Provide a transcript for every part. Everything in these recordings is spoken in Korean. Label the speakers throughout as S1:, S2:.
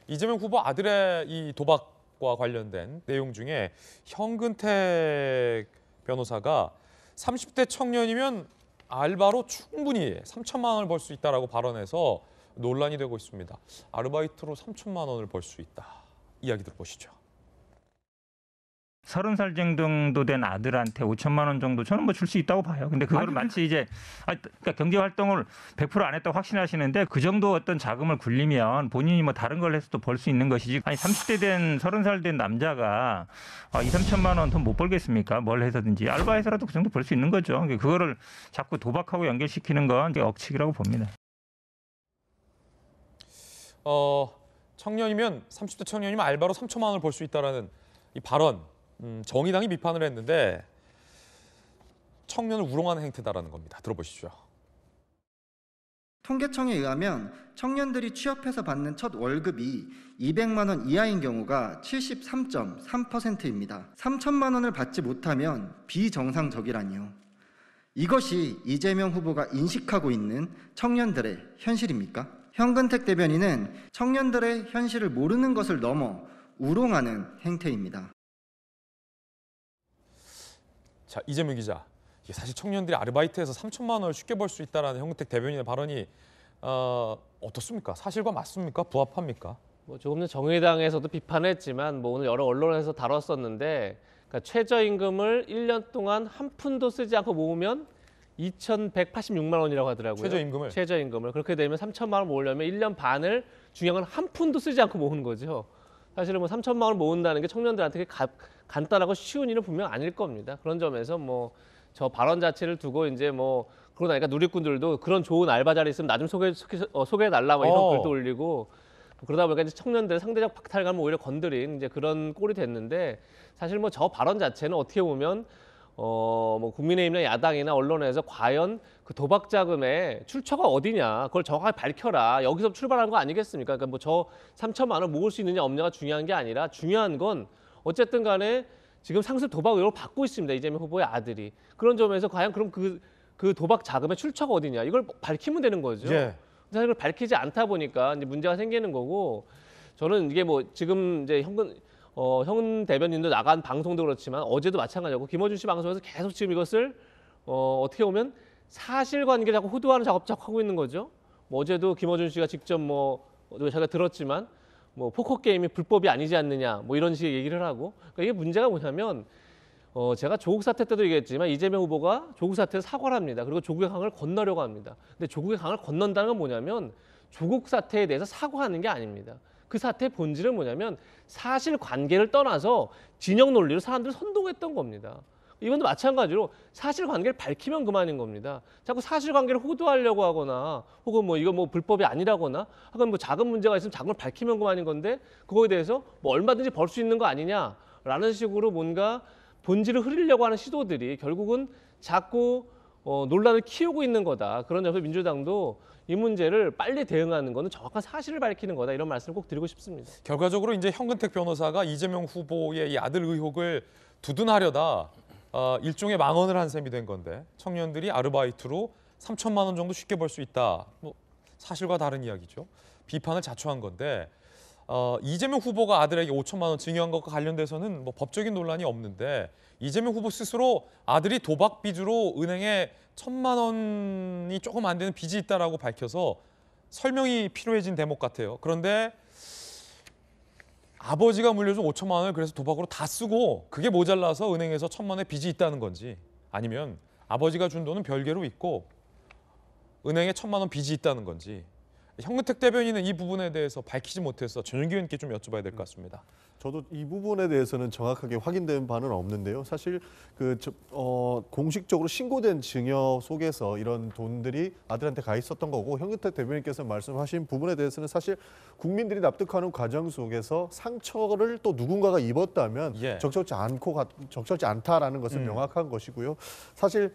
S1: 이재명 후보 아들의 이 도박과 관련된 내용 중에 현근택 변호사가 30대 청년이면 알바로 충분히 3천만 원을 벌 수 있다라고 발언해서 논란이 되고 있습니다. 아르바이트로 3천만 원을 벌 수 있다. 이야기 들어보시죠.
S2: 30살 정도 된 아들한테 5천만 원 정도 저는 뭐 줄 수 있다고 봐요. 근데 그거를 마치 이제 그러니까 경제 활동을 100% 안 했다고 확신하시는데 그 정도 어떤 자금을 굴리면 본인이 뭐 다른 걸 해서도 벌 수 있는 것이지. 아니 30대 된 30살 된 남자가 2, 3천만 원 돈 못 벌겠습니까? 뭘 해서든지 알바해서라도 그 정도 벌 수 있는 거죠. 그거를 자꾸 도박하고 연결시키는 건 이제 억측이라고 봅니다.
S1: 청년이면 30대 청년이면 알바로 3천만 원을 벌 수 있다라는 이 발언. 정의당이 비판을 했는데 청년을 우롱하는 행태다라는 겁니다. 들어보시죠.
S3: 통계청에 의하면 청년들이 취업해서 받는 첫 월급이 200만 원 이하인 경우가 73.3%입니다. 3천만 원을 받지 못하면 비정상적이라니요. 이것이 이재명 후보가 인식하고 있는 청년들의 현실입니까? 현근택 대변인은 청년들의 현실을 모르는 것을 넘어 우롱하는 행태입니다.
S1: 자, 이재명 기자. 사실 청년들이 아르바이트에서 3천만 원을 쉽게 벌 수 있다라는 현근택 대변인의 발언이 어떻습니까? 사실과 맞습니까? 부합합니까?
S4: 뭐 조금 전 정의당에서도 비판했지만 뭐 오늘 여러 언론에서 다뤘었는데 그러니까 최저임금을 1년 동안 한 푼도 쓰지 않고 모으면 2,186만 원이라고 하더라고요. 최저임금을. 그렇게 되면 3천만 원 모으려면 1년 반을 중요한 건 한 푼도 쓰지 않고 모으는 거죠. 사실은 뭐 3천만 원을 모은다는 게 청년들한테 간단하고 쉬운 일은 분명 아닐 겁니다. 그런 점에서 뭐 저 발언 자체를 두고 이제 뭐 그러고 나니까 누리꾼들도 그런 좋은 알바 자리 있으면 나 좀 소개해달라 뭐 이런 글도 올리고 그러다 보니까 이제 청년들의 상대적 박탈감을 오히려 건드린 이제 그런 꼴이 됐는데 사실 뭐 저 발언 자체는 어떻게 보면 뭐 국민의힘이나 야당이나 언론에서 과연 그 도박 자금의 출처가 어디냐 그걸 정확하게 밝혀라 여기서 출발한 거 아니겠습니까? 그러니까 뭐 저 3천만 원 모을 수 있느냐 없느냐가 중요한 게 아니라 중요한 건 어쨌든 간에 지금 상습 도박 의혹을 받고 있습니다. 이재명 후보의 아들이. 그런 점에서 과연 그럼 그 도박 자금의 출처가 어디냐 이걸 밝히면 되는 거죠.
S1: 예.
S4: 사실 그걸 밝히지 않다 보니까 이제 문제가 생기는 거고 저는 이게 뭐 지금 이제 현 대변인도 나간 방송도 그렇지만 어제도 마찬가지고 김어준 씨 방송에서 계속 지금 이것을 어떻게 보면 사실관계를 자꾸 호도하는 작업 하고 있는 거죠. 뭐 어제도 김어준 씨가 직접 뭐 제가 들었지만 뭐 포커 게임이 불법이 아니지 않느냐 뭐 이런 식의 얘기를 하고 그러니까 이게 문제가 뭐냐면 제가 조국 사태 때도 얘기했지만 이재명 후보가 조국 사태에서 사과를 합니다. 그리고 조국의 강을 건너려고 합니다. 근데 조국의 강을 건넌다는 건 뭐냐면 조국 사태에 대해서 사과하는 게 아닙니다. 그 사태의 본질은 뭐냐면 사실관계를 떠나서 진영 논리로 사람들을 선동했던 겁니다. 이번도 마찬가지로 사실관계를 밝히면 그만인 겁니다. 자꾸 사실관계를 호도하려고 하거나 혹은 뭐 이거 뭐 불법이 아니라거나 혹은 뭐 작은 문제가 있으면 작은 걸 밝히면 그만인 건데 그거에 대해서 뭐 얼마든지 벌 수 있는 거 아니냐라는 식으로 뭔가 본질을 흐리려고 하는 시도들이 결국은 자꾸 논란을 키우고 있는 거다. 그런 점에서 민주당도 이 문제를 빨리 대응하는 거는 정확한 사실을 밝히는 거다. 이런 말씀을 꼭 드리고 싶습니다.
S1: 결과적으로 이제 현근택 변호사가 이재명 후보의 이 아들 의혹을 두둔하려다 일종의 망언을 한 셈이 된 건데 청년들이 아르바이트로 3천만 원 정도 쉽게 벌 수 있다. 뭐 사실과 다른 이야기죠. 비판을 자초한 건데 이재명 후보가 아들에게 5천만 원 증여한 것과 관련돼서는 뭐 법적인 논란이 없는데 이재명 후보 스스로 아들이 도박 빚으로 은행에 1천만 원이 조금 안 되는 빚이 있다라고 밝혀서 설명이 필요해진 대목 같아요. 그런데 아버지가 물려준 5천만 원을 그래서 도박으로 다 쓰고 그게 모자라서 은행에서 1천만 원의 빚이 있다는 건지 아니면 아버지가 준 돈은 별개로 있고 은행에 1천만 원 빚이 있다는 건지 현근택 대변인은 이 부분에 대해서 밝히지 못해서 전용기 의원께 좀 여쭤봐야 될 것 같습니다.
S5: 저도 이 부분에 대해서는 정확하게 확인된 바는 없는데요. 사실 공식적으로 신고된 증여 속에서 이런 돈들이 아들한테 가 있었던 거고 현근택 대변인께서 말씀하신 부분에 대해서는 사실 국민들이 납득하는 과정 속에서 상처를 또 누군가가 입었다면 적절치 않다라는 것은 명확한 것이고요. 사실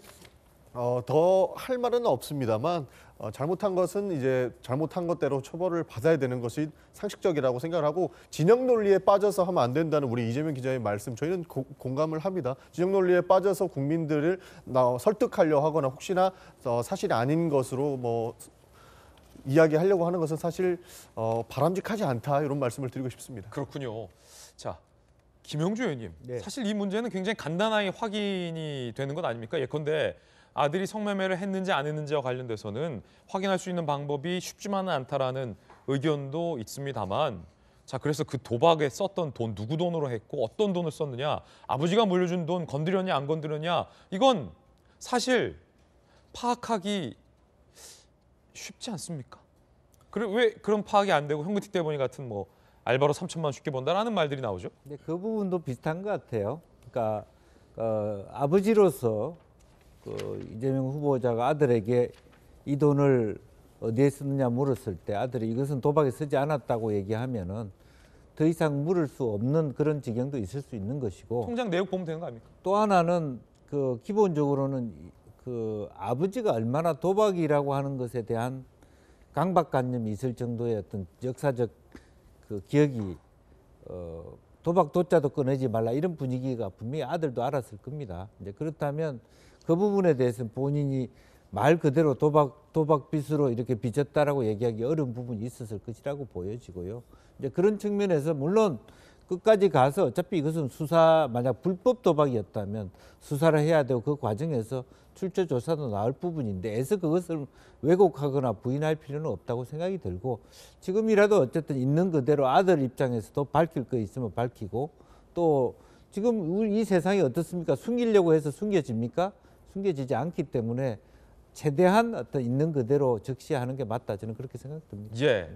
S5: 더 할 말은 없습니다만 잘못한 것은 이제 잘못한 것대로 처벌을 받아야 되는 것이 상식적이라고 생각을 하고 진영 논리에 빠져서 하면 안 된다는 우리 이재명 기자의 말씀 저희는 공감을 합니다. 진영 논리에 빠져서 국민들을 설득하려 하거나 혹시나 사실이 아닌 것으로 뭐 이야기하려고 하는 것은 사실 바람직하지 않다 이런 말씀을 드리고 싶습니다.
S1: 그렇군요. 자, 김영주 의원님,
S6: 네.
S1: 사실 이 문제는 굉장히 간단하게 확인이 되는 것 아닙니까? 예컨대 아들이 성매매를 했는지 안 했는지와 관련돼서는 확인할 수 있는 방법이 쉽지만은 않다라는 의견도 있습니다만, 자, 그래서 그 도박에 썼던 돈 누구 돈으로 했고 어떤 돈을 썼느냐, 아버지가 물려준 돈 건드렸냐 안 건드렸냐, 이건 사실 파악하기 쉽지 않습니까? 그래 왜 그런 파악이 안 되고 현금택 대본이 같은 뭐 알바로 3천만 원 쉽게 번다라는 말들이 나오죠?
S6: 근데 그 부분도 비슷한 것 같아요. 그러니까 아버지로서 이재명 후보자가 아들에게 이 돈을 어디에 쓰느냐 물었을 때 아들이 이것은 도박에 쓰지 않았다고 얘기하면은 더 이상 물을 수 없는 그런 지경도 있을 수 있는 것이고,
S1: 통장 내역 보면 되는 거 아닙니까?
S6: 또 하나는 기본적으로는 아버지가 얼마나 도박이라고 하는 것에 대한 강박관념이 있을 정도의 어떤 역사적 기억이 도박 도자도 꺼내지 말라 이런 분위기가 분명히 아들도 알았을 겁니다. 이제 그렇다면 그 부분에 대해서 본인이 말 그대로 도박 빚으로 이렇게 빚었다라고 얘기하기 어려운 부분이 있었을 것이라고 보여지고요. 이제 그런 측면에서 물론 끝까지 가서 어차피 이것은 만약 불법 도박이었다면 수사를 해야 되고 그 과정에서 출처 조사도 나올 부분인데 애서 그것을 왜곡하거나 부인할 필요는 없다고 생각이 들고, 지금이라도 어쨌든 있는 그대로 아들 입장에서도 밝힐 거 있으면 밝히고, 또 지금 이 세상이 어떻습니까? 숨기려고 해서 숨겨집니까? 숨겨지지 않기 때문에 최대한 어떤 있는 그대로 적시하는 게 맞다, 저는 그렇게 생각됩니다.
S1: 예.